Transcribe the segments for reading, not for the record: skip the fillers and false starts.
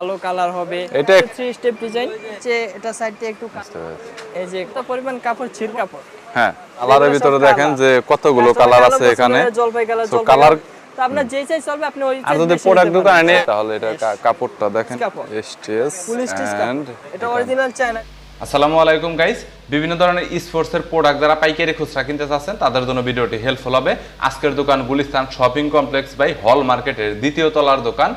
কালো কালার হবে। এটা থ্রি স্টেপ ডিজাইন, যে এটা সাইডে একটু এই যে কত পরিমাণ কাপড়, ছিট কাপড়। হ্যাঁ, কালারের ভিতরে দেখেন যে কতগুলো কালার আছে এখানে। জলপাই কালার, তো কালার তো আপনার যেই চাই চলবে, আপনি ওই আর যদি প্রোডাক্ট দোকানে নেই তাহলে এটা কাপড়টা দেখেন স্টেজ ফুল স্টিচ এন্ড কাপড়, এটা অরিজিনাল চায়না। আসসালামু আলাইকুম গাইস, বিভিন্ন ধরনের স্পোর্টসের প্রোডাক্ট যারা পাইকারি খুচরা কিনতে চাচ্ছেন তাদের জন্য ভিডিওটি হেল্পফুল হবে। আজকের দোকান গুলিস্তান শপিং কমপ্লেক্স বাই হল মার্কেটের দ্বিতীয় তলার দোকান,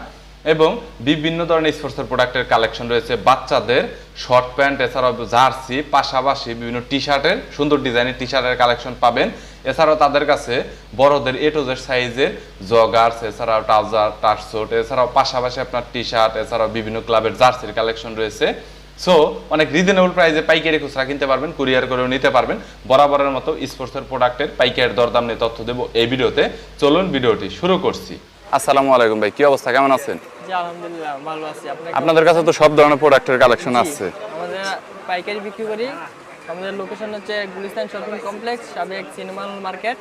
এবং বিভিন্ন ধরনের স্পোর্টসের প্রোডাক্টের কালেকশন রয়েছে। বাচ্চাদের শর্ট প্যান্ট, এছাড়াও জার্সি, পাশাপাশি বিভিন্ন টি শার্টের সুন্দর ডিজাইনের টি শার্টের কালেকশন পাবেন। এছাড়াও তাদের কাছে বড়দের এ টু জেড সাইজের জগার্স, এছাড়াও ট্রাউজার, টার্টসুট, এছাড়াও পাশাপাশি আপনার টি শার্ট, এছাড়াও বিভিন্ন ক্লাবের জার্সির কালেকশন রয়েছে। সো অনেক রিজনেবল প্রাইসে পাইকারি খুচরা কিনতে পারবেন, কুরিয়ার করেও নিতে পারবেন। বরাবরের মতো স্পোর্টসের প্রোডাক্টের পাইকারি দরদাম নিয়ে তথ্য দেবো এই ভিডিওতে। চলুন ভিডিওটি শুরু করছি। আসসালামু আলাইকুম ভাই, কি অবস্থা, কেমন আছেন? জি আলহামদুলিল্লাহ ভালো আছি। আপনাদের কাছে তো সব ধরনের প্রোডাক্টের কালেকশন আছে। আমাদের পাইকারি বিক্রি করি। আমাদের লোকেশন হচ্ছে গুলিস্তান শপিং কমপ্লেক্স, সাবেক সিনেমা মার্কেট,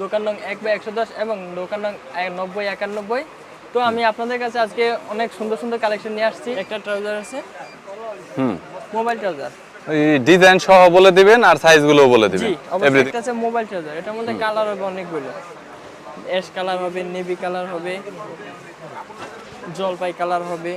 দোকান নং 1/110 এবং দোকান নং 9091। তো আমি আপনাদের কাছে আজকে অনেক সুন্দর সুন্দর কালেকশন নিয়ে আসছি। একটা ট্রাউজার আছে, মোবাইল ট্রাউজার, এই ডিজাইন সহ বলে দিবেন আর সাইজগুলোও বলে দিবেন। জি অবশ্যই। এটা আছে মোবাইল ট্রাউজার, এটার মধ্যে কালার হবে অনেকগুলো। অ্যাশ কালার হবে, নেভি কালার হবে, জলপাই কালার হবে,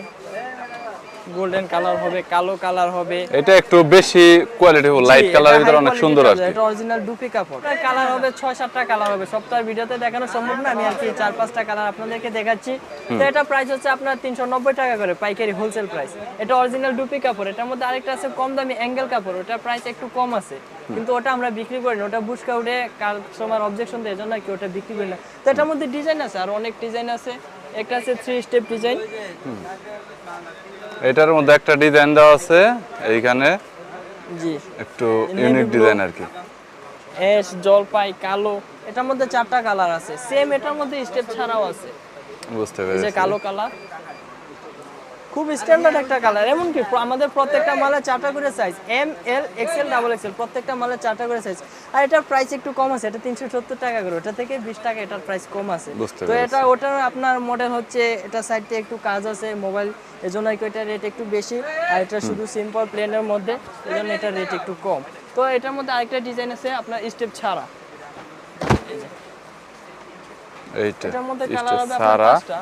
গোল্ডেন কালার হবে, কালো কালার হবে। এটা একটু বেশি কোয়ালিটি, লাইট কালারের ভিতরে অনেক সুন্দর আছে। এটা অরিজিনাল ডুপি কাপড়। কালার হবে 6-7টা কালার হবে, সপ্তাহের ভিডিওতে দেখানো সম্ভব না, আমি আর কি 4-5টা কালার আপনাদেরকে দেখাচ্ছি। তো এটা প্রাইস হচ্ছে আপনার 390 টাকা করে পাইকারি হোলসেল প্রাইস। এটা অরিজিনাল ডুপি কাপড়। এটার মধ্যে আরেকটা আছে কম দামি অ্যাঙ্গেল কাপড়, ওটার প্রাইস একটু কম আছে, কিন্তু ওটা আমরা বিক্রি করি না, ওটা বুশকা উঠে কাস্টমার অবজেকশন দেয়, এজন্য কি ওটা বিক্রি করি না। তো এটার মধ্যে ডিজাইন আছে, আর অনেক ডিজাইন আছে। একটা আছে 3 স্টেপ ডিজাইন, এটার মধ্যে একটা ডিজাইন দেওয়া আছে এইখানে, জি একটু ইউনিক ডিজাইন আর কি। অ্যাশ, জলপাই, কালো, এটার মধ্যে 4টা কালার আছে। সেম এটার মধ্যে স্টেপ ছাড়াও আছে। বুঝতে এই যে পেরেছি। কালো কালার, খুব স্ট্যান্ডার্ড একটা কালার। এমনকি আমাদের প্রত্যেকটা মালে 4টা করে size, M, L, XL, double Excel, প্রত্যেকটা মালে 4টা করে সাইজ। আর এটার প্রাইস একটু কম আছে, এটা 370 টাকা করে, ওটা থেকে 20 টাকা এটার প্রাইস কম আছে। তো এটা ওটার আপনার মডেল হচ্ছে, এটা সাইডে একটু কাজ আছে মোবাইল, এজন্য এটার রেট একটু বেশি। আর এটা শুধু সিম্পল প্লেনের মধ্যে, এজন্য এটার রেট একটু কম। তো এটার মধ্যে আরেকটা ডিজাইন আছে আপনার স্টেপ ছাড়া। এইটা এটার মধ্যে স্টেজ কালার হবে আপনার ছাড়া, 5টা।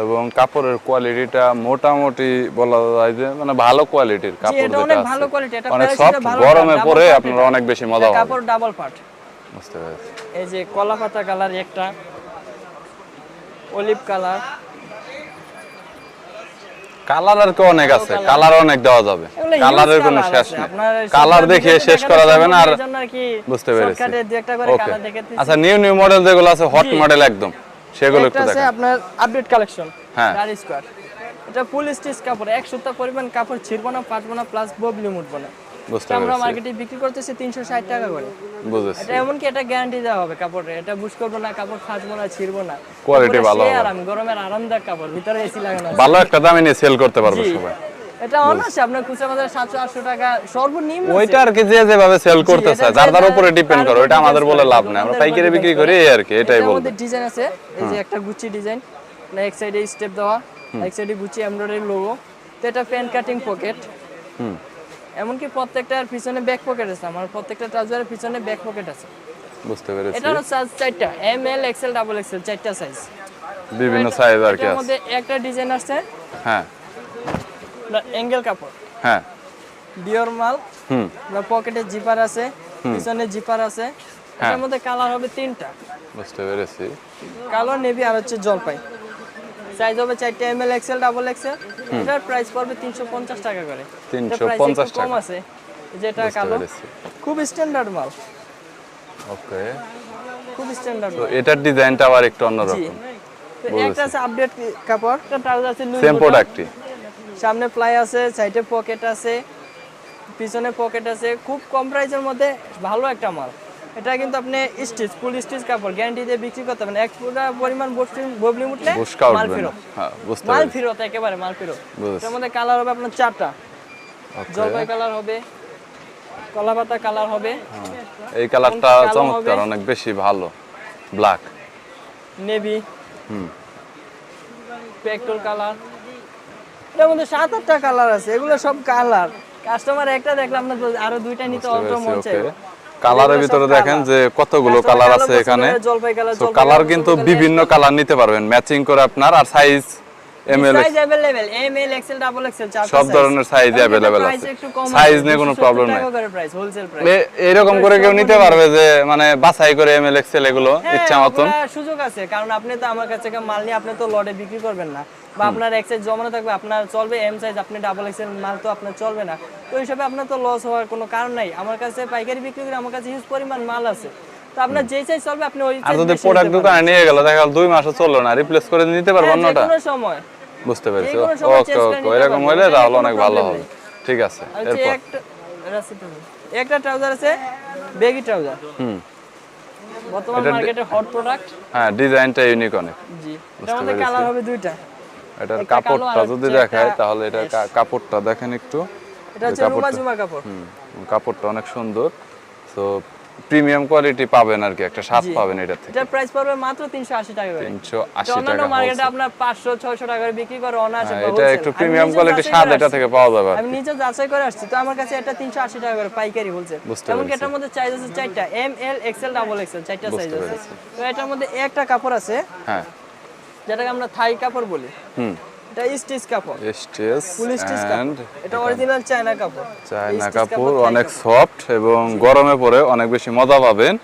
এবং কাপড়ের কোয়ালিটিটা মোটামুটি বলা যায় যে মানে ভালো কোয়ালিটির কাপড়, এটা অনেক ভালো কোয়ালিটি, এটা অনেক প্যারাশুটের সফট, ভালো, গরমে পরে আপনারা অনেক বেশি মজা হবে। কাপড় ডাবল পার্ট। বুঝতে পেরেছি। এই যে কলা পাতা কালার, একটা অলিভ কালার, কালার আর কি অনেক আছে, কালার অনেক দেওয়া যাবে, কালারের কোনো শেষ নেই, কালার দেখিয়ে শেষ করা যাবে না। আর বুঝতে পেরেছি। ওকে, আচ্ছা নিউ নিউ মডেল যেগুলো আছে, হট মডেল একদম, সেগুলো একটু এটা আছে দেখান। আপনার আপডেট কালেকশন, হ্যাঁ, ডার স্কয়ার। এটা ফুল স্টিচ কাপড়, এক সপ্তাহ পরিমাণ কাপড় ছিড়বো না, ফাটবো না, প্লাস ববলি মুটবো না। বুঝতে আমরা পেরেছি। মার্কেটে বিক্রি করতেছি 360 টাকা করে। বুঝেছি। এটা এমনকি এটা গ্যারান্টি দেওয়া হবে কাপড়ে, এটা বুশ করবো না, কাপড় ফাটবো না, ছিড়বো না, কোয়ালিটি ভালো হবে। আর আমি গরমের আরামদায়ক কাপড়, ভিতরে এসি লাগানো আছে। ভালো একটা দামে নিয়ে সেল করতে পারবে সবাই। এটা অনায়াসে আপনার খুচরা বাজারে 700-800 টাকা সর্বনিম্ন। ওইটা আর কি যে যেভাবে সেল করতেছে যার যার উপরে ডিপেন্ড করে, ওইটা আমাদের বলে লাভ নাই, আমরা পাইকারি বিক্রি করি এই আর কি, এটাই বলবো। আমাদের ডিজাইন আছে, এই যে একটা গুচি ডিজাইন, না এক সাইডে স্টেপ দেওয়া, এক সাইডে গুচি এমব্রয়ডারি লোগো। তো এটা প্যান কাটিং পকেট, এমনকি প্রত্যেকটার পিছনে ব্যাক পকেট আছে, আমার প্রত্যেকটা ট্রাউজারের পিছনে ব্যাক পকেট আছে। বুঝতে পেরেছি। এটারও সাইজ 4টা, M, L, XL, double XL, 4টা সাইজ, বিভিন্ন সাইজ আর কি এর আছে। মধ্যে একটা ডিজাইন আছে, হ্যাঁ অ্যাঙ্গেল কাপড়, হ্যাঁ, ডিওর মাল, পকেটে জিপার আছে, পিছনে জিপার আছে। এটার মধ্যে কালার হবে 3টা। বুঝতে পেরেছি। কালো, নেভি আর হচ্ছে জলপাই। সাইজ হবে 4টা, M, L, XL, double Excel. এটার প্রাইস পড়বে 350 টাকা করে। 350 কম টাকা আছে, যেটা কালো, খুব স্ট্যান্ডার্ড মাল। ওকে, খুব স্ট্যান্ডার্ড। তো এটার ডিজাইনটা আবার একটু অন্যরকম। তো একটা আছে আপডেট কাপড়, একটা ট্রাউজার আছে লুজ, সেম প্রোডাক্টই, সামনে প্লাই আছে, সাইডে পকেট আছে, পিছনে পকেট আছে, খুব কম প্রাইসের মধ্যে ভালো একটা মাল। এটা কিন্তু আপনি স্টিচ, ফুল স্টিচ কাপড়, গ্যারান্টি দিয়ে বিক্রি করতে পারেন। এক পুরো পরিমাণ ববলি মুটলে মাল ফেরত। হ্যাঁ, বুঝতে মাল পেরেছি। ফেরত, একেবারে মাল ফেরত। এর মধ্যে কালার হবে আপনার 4টা, জলপাই কালার হবে, কলা পাতা কালার হবে, এই কালারটা চমৎকার, অনেক বেশি ভালো, ব্ল্যাক, নেভি, পেট্রোল কালার। এর মধ্যে 7-8টা কালার আছে, এগুলো সব কালার। কাস্টমার একটা দেখলাম না তো আরো দুইটা নিতে অল্প মন চাই। কালারের ভিতরে দেখেন যে কতগুলো কালার আছে এখানে। তো কালার কিন্তু বিভিন্ন কালার নিতে পারবেন ম্যাচিং করে আপনার, আর size ML size available ML XL double XL চার সব ধরনের সাইজ अवेलेबल আছে, সাইজ নিয়ে কোনো প্রবলেম নাই। প্রাইস হোলসেল প্রাইস এরকম করে কেউ নিতে পারবে যে মানে বাছাই করে এমএল এক্সেল এগুলো ইচ্ছা মতন সুযোগ আছে, কারণ আপনি তো আমার কাছে মাল নিয়ে আপনি তো লটে বিক্রি করবেন না, বা আপনার এক সাইজ জমানো থাকবে, আপনার চলবে এম সাইজ, আপনি ডাবল এক্সেল মাল তো আপনার চলবে না। তো এই হিসাবে আপনার তো লস হওয়ার কোনো কারণ নাই। আমার কাছে পাইকারি বিক্রি করে আমার কাছে হিউজ পরিমাণ মাল আছে, তো আপনার যেই সাইজ চলবে আপনি ওই আর যদি প্রোডাক্ট দোকানে নিয়ে গেল দেখা গেল 2 মাসও চললো না, রিপ্লেস করে নিতে পারবো অন্যটা কোনো সময়। বুঝতে পেরেছি। ওকে ওকে, এরকম হলে তাহলে অনেক ভালো হবে। ঠিক আছে, এরপর একটা ট্রাউজার আছে, বেগি ট্রাউজার। বর্তমান মার্কেটে হট প্রোডাক্ট। হ্যাঁ, ডিজাইনটা ইউনিক অনেক। জি, এটার মধ্যে কালার হবে দুইটা। এটার কাপড়টা যদি দেখায় তাহলে এটা কাপড়টা দেখেন একটু। এটা হচ্ছে রুমা জুমা কাপড়। কাপড়টা অনেক সুন্দর। সো প্রিমিয়াম কোয়ালিটি পাবেন আর কি, একটা স্বাদ পাবেন এটা থেকে। এটা প্রাইস পড়বে মাত্র 380 টাকা করে। 380 টাকা। অন্যান্য মার্কেটে আপনার 500-600 টাকা করে বিক্রি করে অনায়াসে। এটা একটু প্রিমিয়াম কোয়ালিটি স্বাদ এটা থেকে পাওয়া যাবে। আমি নিজে যাচাই করে আসছি, তো আমার কাছে এটা 380 টাকা করে পাইকারি হোলসেল। এমনকি এটার মধ্যে সাইজ আছে 4টা, M L XL double XL, 4টা সাইজ আছে। তো এটার মধ্যে একটা কাপড় আছে, হ্যাঁ, যেটাকে আমরা থাই কাপড় বলি। এটা স্টিচ কাপড়, স্টিচ ফুল স্টিচ কাপড়। এটা অরিজিনাল চায়না কাপড়। চায়না কাপড়, অনেক সফট এবং গরমে পরে অনেক বেশি মজা পাবেন।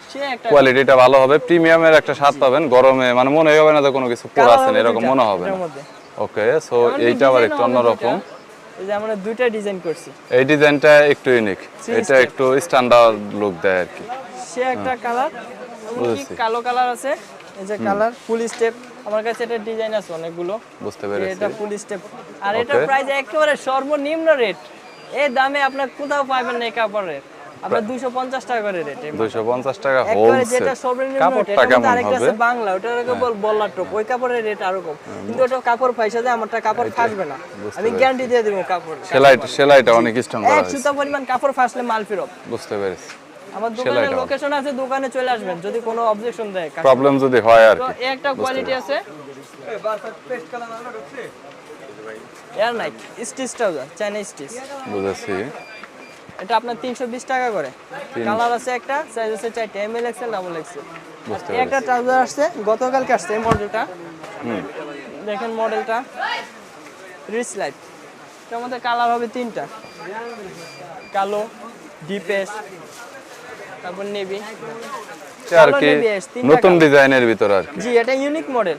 কোয়ালিটিটা ভালো হবে, প্রিমিয়ামের একটা স্বাদ পাবেন। গরমে মানে মনে হবে না যে কোনো কিছু পরে আছে এরকম মনে হবে না। ওকে, সো এইটা আবার একটু অন্যরকম। এই যে আমরা দুইটা ডিজাইন করছি। এই ডিজাইনটা একটু ইউনিক, এটা একটু স্ট্যান্ডার্ড লুক দেয় আর কি। সে একটা কালার, এমনকি কালো কালার আছে। এই যে কালার ফুল স্টেপ, আমার কাছে এটা ডিজাইন আছে অনেকগুলো। বুঝতে পেরেছি। এটা ফুল স্টেপ, আর এটা প্রাইস একেবারে সর্বনিম্ন রেট। এই দামে আপনি কোথাও পাবেন না এই কাপড়ের। আপনার 250 টাকা করে রেট। 250 টাকা একবারে হোলসেল। যেটা সর্বনিম্ন রেট। কাপড়টা কেমন আরেকটা হবে? আছে বাংলা, ওটাকে বল বল্লা টপ। ওই কাপড়ের রেট আরো কম, কিন্তু ওটা কাপড় ফাইসা যায়, আমারটা কাপড় ফাসবে না। আমি গ্যারান্টি দিয়ে দেব কাপড়। সেলাইটা অনেক স্ট্রং করা এক আছে। সুতা পরিমাণ কাপড় ফাসলে মাল ফেরত। বুঝতে পেরেছি। আমার দোকানের লোকেশন আছে, দোকানে চলে আসবেন যদি কোনো অবজেকশন দেয়। প্রবলেম যদি হয় আর তো কি। একটা কোয়ালিটি আছে এয়ার নাইক স্টিচ ট্রাউজার, চাইনা স্টিচ। বুঝেছি। এটা আপনার 320 টাকা করে। কালার আছে একটা, সাইজ আছে 4টা, M L XL double XL. একটা ট্রাউজার আসছে গতকালকে আসছে, এই মডেলটা দেখেন, মডেলটা রিচ লাইট। এটার মধ্যে কালার হবে 3টা, কালো, ডিপেস, তারপর নেভি আর কি, নতুন ডিজাইনের ভিতর আর কি। জি, এটা ইউনিক মডেল।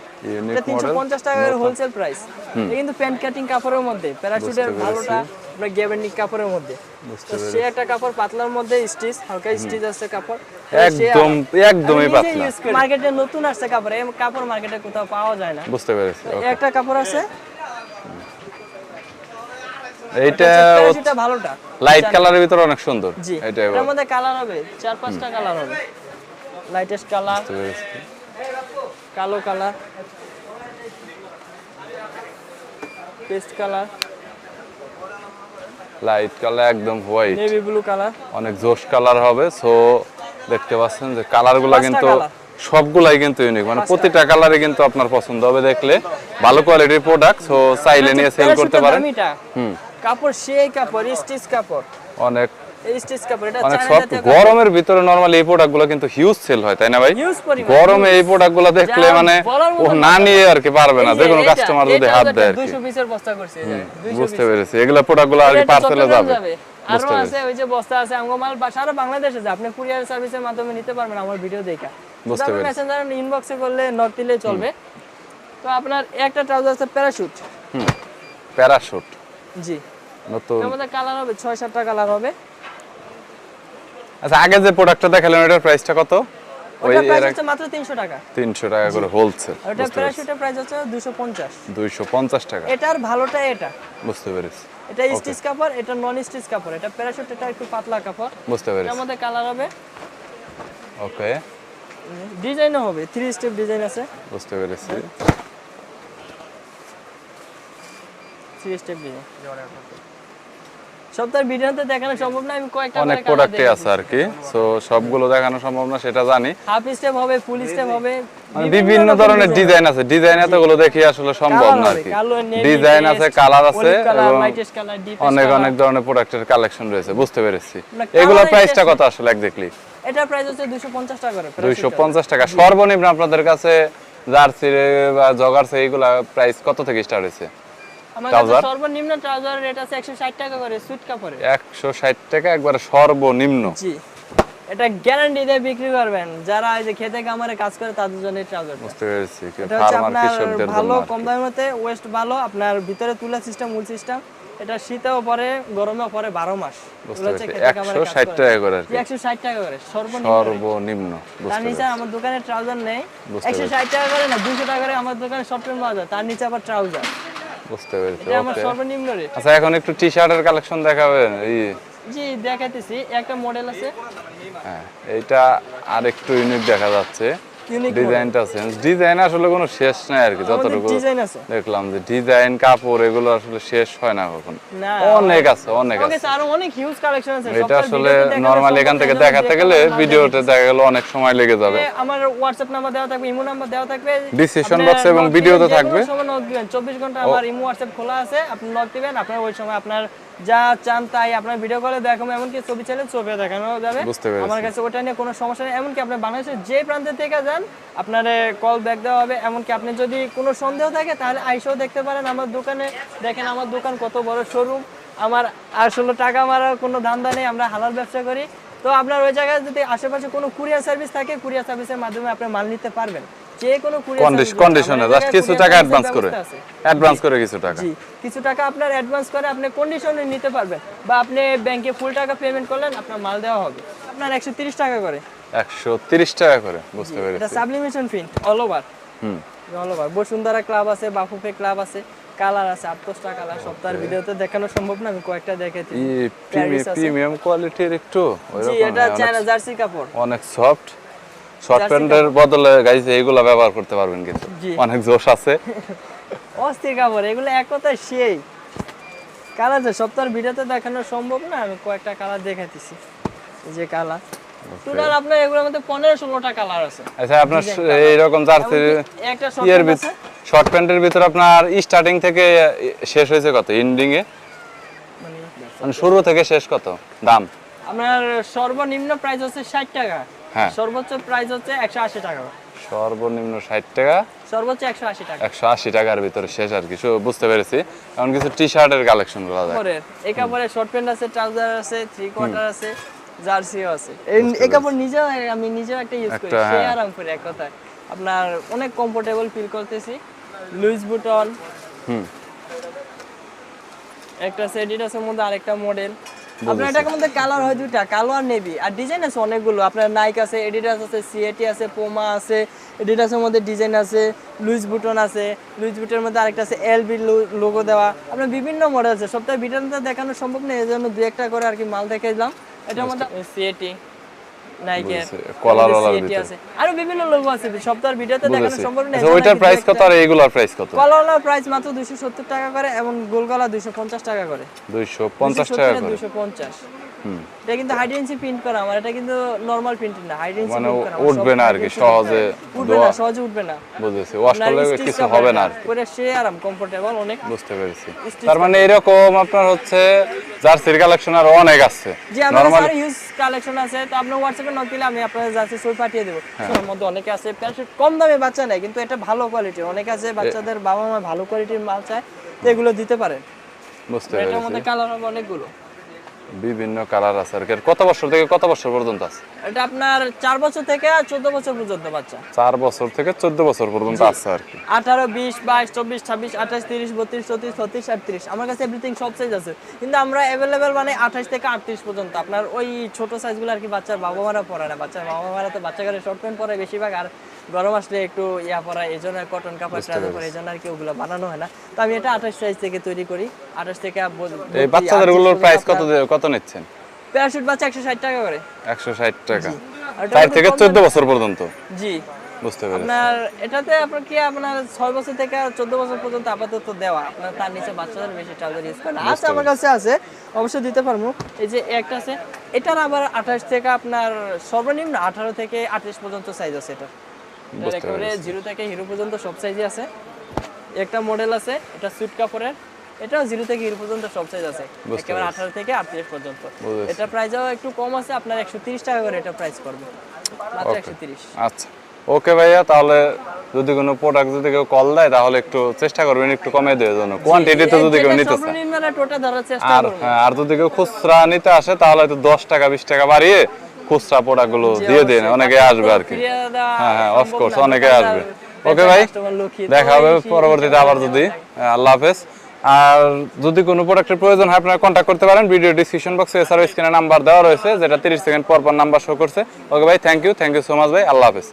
এটা 350 টাকা করে হোলসেল প্রাইস। এটা কিন্তু প্যান্ট কাটিং কাপড়ের মধ্যে, প্যারাশুটের ভালোটা আপনার গ্যাবার্নিক কাপড়ের মধ্যে। তো সে একটা কাপড় পাতলার মধ্যে স্টিচ, হালকা স্টিচ আছে কাপড়, একদমই পাতলা। মার্কেটে নতুন আসছে কাপড়, এই কাপড় মার্কেটে কোথাও পাওয়া যায় না। বুঝতে পেরেছি। একটা কাপড় আছে, এইটা ভালোটা লাইট কালারের ভিতর অনেক সুন্দর। জি, এর মধ্যে কালার হবে 4-5টা কালার হবে। লাইটেস্ট কালার, কালো colour, paste colour, light colour, একদম হোয়াইট, নেভি ব্লু কালার, অনেক জোশ কালার হবে। সো দেখতে পাচ্ছেন যে কালারগুলো কিন্তু সবগুলাই কিন্তু ইউনিক, মানে প্রতিটা কালারে কিন্তু আপনার পছন্দ হবে দেখলে। ভালো কোয়ালিটির প্রোডাক্ট, সো চাইলে নিয়ে সেল করতে পারেন। কাপড় সেই কাপড়, স্টিচ কাপড়, অনেক স্টিচ কাপড়। এটা অনেক সফট। গরমের ভিতরে নরমালি এই প্রোডাক্টগুলো কিন্তু হিউজ সেল হয়, তাই না ভাই? গরমে এই প্রোডাক্টগুলো দেখলে মানে ও না নিয়ে আর কি পারবে না, যে কোনো কাস্টমার যদি হাত দেয় আর কি। 200 পিসের বস্তা করছে। বুঝতে পেরেছি। এগুলা প্রোডাক্টগুলো আর কি পার্সেলে যাবে। আরো আছে, ওই যে বস্তা আছে, আমগো মাল সারা বাংলাদেশে যায়, আপনি কুরিয়ার সার্ভিসের মাধ্যমে নিতে পারবেন আমার ভিডিও দেখে। বুঝতে পেরেছি। মেসেঞ্জার ইনবক্সে করলে নক দিলে চলবে। তো আপনার একটা ট্রাউজার আছে প্যারাশুট। প্যারাশুট, জি, নতুন। এর মধ্যে কালার হবে 6-7টা কালার হবে। আচ্ছা, আগে যে প্রোডাক্টটা দেখালেন ওটার প্রাইসটা কত? ওটা প্রাইস হচ্ছে মাত্র 300 টাকা। 300 টাকা করে হোলসেল। ওটা প্যারাশুটের প্রাইস হচ্ছে 250। 250 টাকা। এটার ভালোটা এটা। বুঝতে পেরেছি। এটা স্টিচ কাপড়, এটা নন স্টিচ কাপড়। এটা প্যারাশুট, এটা একটু পাতলা কাপড়। বুঝতে পেরেছি। এর মধ্যে কালার হবে। ওকে, ডিজাইনও হবে, 3 স্টেপ ডিজাইন আছে। বুঝতে পেরেছি। 3 স্টেপ ডিজাইন। সপ্তাহের ভিডিওতে দেখানো সম্ভব না, আমি কয়েকটা অনেক প্রোডাক্টই আছে আর কি, সো সবগুলো দেখানো সম্ভব না সেটা জানি। হাফ স্টেপ হবে, ফুল স্টেপ হবে, মানে বিভিন্ন ধরনের ডিজাইন আছে, ডিজাইন এতগুলো দেখি আসলে সম্ভব না আর কি। ডিজাইন আছে, কালার আছে এবং অনেক অনেক ধরনের প্রোডাক্টের কালেকশন রয়েছে, বুঝতে পেরেছি। এগুলোর প্রাইসটা কত আসলে এক্স্যাক্টলি? এটা প্রাইস হচ্ছে 250 টাকা করে। 250 টাকা। সর্বনিম্ন আপনাদের কাছে জার্সি বা জগার্সি এইগুলা প্রাইস কত থেকে স্টার্ট হয়েছে? আমার কাছে সর্বনিম্ন ট্রাউজার রেট আছে 160 টাকা করে সুট কাপড়ে। 160 টাকা একবারে সর্বনিম্ন। জি, এটা গ্যারান্টি দিয়ে বিক্রি করবেন যারা এই যে খেতে কামারে কাজ করে তাদের জন্য ট্রাউজার। বুঝতে পেরেছি, এটা হচ্ছে আপনার ভালো কম দামের মধ্যে, ওয়েস্ট ভালো, আপনার ভিতরে তুলা সিস্টেম, মূল সিস্টেম। এটা শীতেও পরে, গরমেও পরে 12 মাস। বুঝতে পেরেছি, 160 টাকা করে আর কি। 160 টাকা করে সর্বনিম্ন। তার নিচে আমার দোকানে ট্রাউজার নেই। 160 টাকা করে না, 200 টাকা করে আমার দোকানে শর্ট প্যান্ট পাওয়া যায়, তার নিচে আবার ট্রাউজার। বুঝতে পেরেছি, এটা আমার ওকে। সর্বনিম্ন রেট। আচ্ছা, এখন একটু টি-শার্টের কালেকশন দেখাবেন? জি, দেখাইতেছি। একটা মডেল আছে, হ্যাঁ, এইটা আরেকটু ইউনিক দেখা যাচ্ছে। ইউনিক ডিজাইনটা চেঞ্জ, ডিজাইন আসলে কোনো শেষ নাই আর কি, যতটুকু ডিজাইন আছে দেখলাম যে ডিজাইন, কাপড় এগুলো আসলে শেষ হয় না কখন। না, অনেক আছে, অনেক আছে। ওকে, আরো অনেক হিউজ কালেকশন আছে। এটা আসলে নরমালি এখান থেকে দেখাতে গেলে ভিডিওতে দেখা গেল অনেক সময় লেগে যাবে। আমার হোয়াটসঅ্যাপ নাম্বার দেওয়া থাকবে, ইমো নাম্বার দেওয়া থাকবে ডিসক্রিপশন বক্সে এবং ভিডিওতে থাকবে। 24 ঘন্টা আমার ইমো হোয়াটসঅ্যাপ খোলা আছে, আপনি নক দিবেন, আপনার ওই সময় আপনার যা চান তাই আপনার ভিডিও কলে দেখাবো, এমনকি ছবি চাইলে ছবিও দেখানো যাবে। আমার কাছে ওটা নিয়ে কোনো সমস্যা নেই। এমনকি আপনি বাংলাদেশের যে প্রান্তে থেকে যান আপনার কল ব্যাক দেওয়া হবে। এমনকি আপনি যদি কোনো সন্দেহ থাকে তাহলে আইসেও দেখতে পারেন আমার দোকানে। দেখেন আমার দোকান কত বড় শোরুম। আমার আসলে টাকা মারার কোনো ধান্দা নেই, আমরা হালাল ব্যবসা করি। তো আপনার ওই জায়গায় যদি আশেপাশে কোনো কুরিয়ার সার্ভিস থাকে, কুরিয়ার সার্ভিসের মাধ্যমে আপনি মাল নিতে পারবেন। যে কোনো কন্ডিশনে জাস্ট কিছু টাকা অ্যাডভান্স করে কিছু টাকা, জি, কিছু টাকা আপনার অ্যাডভান্স করে আপনি কন্ডিশনে নিতে পারবেন, বা আপনি ব্যাংকে ফুল টাকা পেমেন্ট করলেন, আপনার মাল দেওয়া হবে। আপনার 130 টাকা করে। 130 টাকা করে, বুঝতে পেরেছি। এটা sublimation print all over. All over. Bashundhara club আছে, বাফুফে ক্লাব আছে, কালার আছে 8-10টা কালার। সপ্তাহের ভিডিওতে দেখানো সম্ভব না, আমি কয়েকটা দেখাইছি। প্রিমিয়াম কোয়ালিটির একটু জি, এটা চায়না জার্সি কাপড়, অনেক সফট। শর্ট প্যান্টের বদলে গাইস এইগুলা ব্যবহার করতে পারবেন, কিন্তু অনেক জোশ আছে। অস্থির কাপড় এগুলো, এক কথায় সেই কালার আছে। সপ্তাহের ভিডিওতে দেখানো সম্ভব না, আমি কয়েকটা কালার দেখাইতেছি। এই যে কালার টোটাল আপনার এগুলোর মধ্যে 15-16টা কালার আছে। আচ্ছা, আপনার এইরকম জার্সি একটা শর্ট প্যান্টের ভিতর আপনার স্টার্টিং থেকে শেষ হয়েছে কত, এন্ডিং এ মানে শুরু থেকে শেষ কত দাম? আপনার সর্বনিম্ন প্রাইস হচ্ছে 60 টাকা, হ্যাঁ, সর্বোচ্চ প্রাইস হচ্ছে 180 টাকা। সর্বনিম্ন 60 টাকা, সর্বোচ্চ 180 টাকা। 180 টাকার ভিতরে শেষ আর কি, বুঝতে পেরেছি। এখন কিছু টি-শার্টের কালেকশন গুলো আছে। এই কাপড়ে শর্ট প্যান্ট আছে, ট্রাউজার আছে, থ্রি কোয়ার্টার আছে, জার্সিও আছে। এই কাপড় নিজেও আমি নিজেও একটা ইউজ করি, সে আরাম করে। এক কথায় আপনার অনেক কমফোর্টেবল ফিল করতেছি। লুইস বুটন, একটা এডিডাসের মধ্যে আরেকটা মডেল। আপনার এটার মধ্যে কালার হয় দুইটা, কালো আর নেভি। আর ডিজাইন আছে অনেকগুলো। আপনার নাইক আছে, এডিডাস আছে, সিএটি আছে, পোমা আছে, এডিডাসের মধ্যে ডিজাইন আছে, লুইস বুটন আছে, লুইস বুটের মধ্যে আরেকটা আছে এলবি লোগো দেওয়া। আপনার বিভিন্ন মডেল আছে। সপ্তাহে ভিডিওতে দেখানো সম্ভব নেই, এই জন্য 2-1টা করে আর কি মাল দেখে দিলাম। এটার মধ্যে সিএটি, নাইকের সিএটি আছে, আরো বিভিন্ন লোগো আছে। সপ্তাহের ভিডিওতে দেখানো সম্ভব নেই। ওইটার প্রাইস কত আর এইগুলোর প্রাইস কত? কলার প্রাইস মাত্র 270 টাকা করে, এবং গোলগলা 250 টাকা করে। 250 টাকা করে, 250। এটা কিন্তু হাইডেন্সি প্রিন্ট করা আমার, এটা কিন্তু নরমাল প্রিন্ট না, হাইডেন্সি মানে প্রিন্ট করা। উঠবে না আর কি, সহজে উঠবে না। বুঝেছি, ওয়াশ করলে কিছু হবে না আর পরে সে আরাম, কমফোর্টেবল অনেক। বুঝতে পেরেছি। তার মানে এরকম আপনার হচ্ছে জার্সির কালেকশন আর অনেক আছে। জি, আমার কাছে আর ইউজ কালেকশন আছে। তো আপনি হোয়াটসঅ্যাপে নক দিলে আমি আপনাদের জার্সি ছবি পাঠিয়ে দেব। এর মধ্যে অনেকে আছে প্যান্ট কম দামে বাচ্চা নেয়, কিন্তু এটা ভালো কোয়ালিটির। অনেকে আছে বাচ্চাদের বাবা মা ভালো কোয়ালিটির মাল চায়, তো এগুলো দিতে পারেন। বুঝতে পেরেছি। এটার মধ্যে কালার হবে অনেকগুলো, বিভিন্ন কালার আছে আর কি। কত বছর থেকে কত বছর পর্যন্ত আছে? এটা আপনার 4 বছর থেকে 14 বছর পর্যন্ত বাচ্চা। 4 বছর থেকে 14 বছর পর্যন্ত আছে আর কি। 18, 20, 22, 24, 26, 28, 30, 32, 34, 36, 38 আমার কাছে এভরিথিং সব সাইজ আছে। কিন্তু আমরা अवेलेबल মানে 28 থেকে 38 পর্যন্ত। আপনার ওই ছোট সাইজগুলো আর কি বাচ্চার বাবা মারা পরে না। বাচ্চার বাবা মারা তো বাচ্চা করে শর্ট প্যান্ট পরে বেশিরভাগ, আর গরম আসলে একটু পরা, এইজন্য কটন কাপড় ট্রাউজার পরে, এইজন্য আর কি ওগুলো বানানো হয় না। তো আমি এটা 28 সাইজ থেকে তৈরি করি। 28 থেকে এই বাচ্চাদের গুলোর প্রাইস কত নিচ্ছেন? প্যারাশুট বাচ্চা 160 টাকা করে। 160 টাকা, 4 থেকে 14 বছর পর্যন্ত। জি, বুঝতে পেরেছি। আপনার এটাতে আপনার 6 বছর থেকে 14 বছর পর্যন্ত আপাতত দেওয়া, আপনার তার নিচে বাচ্চাদের বেশি ট্রাউজার ইউজ করে না। আচ্ছা, আমার কাছে আছে, অবশ্যই দিতে পারবো। এই যে একটা আছে, এটার আবার 28 থেকে আপনার সর্বনিম্ন 18 থেকে 28 পর্যন্ত সাইজ আছে। এটা একেবারে 0 থেকে হিরো পর্যন্ত সব সাইজই আছে। একটা মডেল আছে, এটা সুইট কাপড়ের, এটাও 0 থেকে হিরো পর্যন্ত সব সাইজ আছে, একেবারে 18 থেকে 38 পর্যন্ত। এটা প্রাইসও একটু কম আছে, আপনার 130 টাকা করে এটা প্রাইস পড়বে, মাত্র 130। আচ্ছা, ওকে ভাইয়া, তাহলে যদি কোনো প্রোডাক্ট যদি কেউ কল দেয় তাহলে একটু চেষ্টা করবেন একটু কমে দেওয়ার জন্য, কোয়ান্টিটিতে যদি কেউ নিতে চায়। সর্বনিম্ন টোটা ধরার চেষ্টা করব। আর যদি কেউ খুচরা নিতে আসে তাহলে একটু 10 টাকা 20 টাকা বাড়িয়ে খুচরা প্রোডাক্টগুলো দিয়ে দেন, অনেকে আসবে আর কি। হ্যাঁ, অফকোর্স অনেকে আসবে। ওকে ভাই, দেখা হবে পরবর্তীতে আবার যদি। আল্লাহ হাফেজ। আর যদি কোনো প্রোডাক্টের প্রয়োজন হয় আপনারা কন্ট্যাক্ট করতে পারেন, ভিডিও ডিসক্রিপশন বক্সে এছাড়াও স্ক্রিনে নাম্বার দেওয়া রয়েছে, যেটা 30 সেকেন্ড পর পর নাম্বার শো করছে। ওকে ভাই, থ্যাংক ইউ সো মাচ ভাই, আল্লাহ হাফেজ।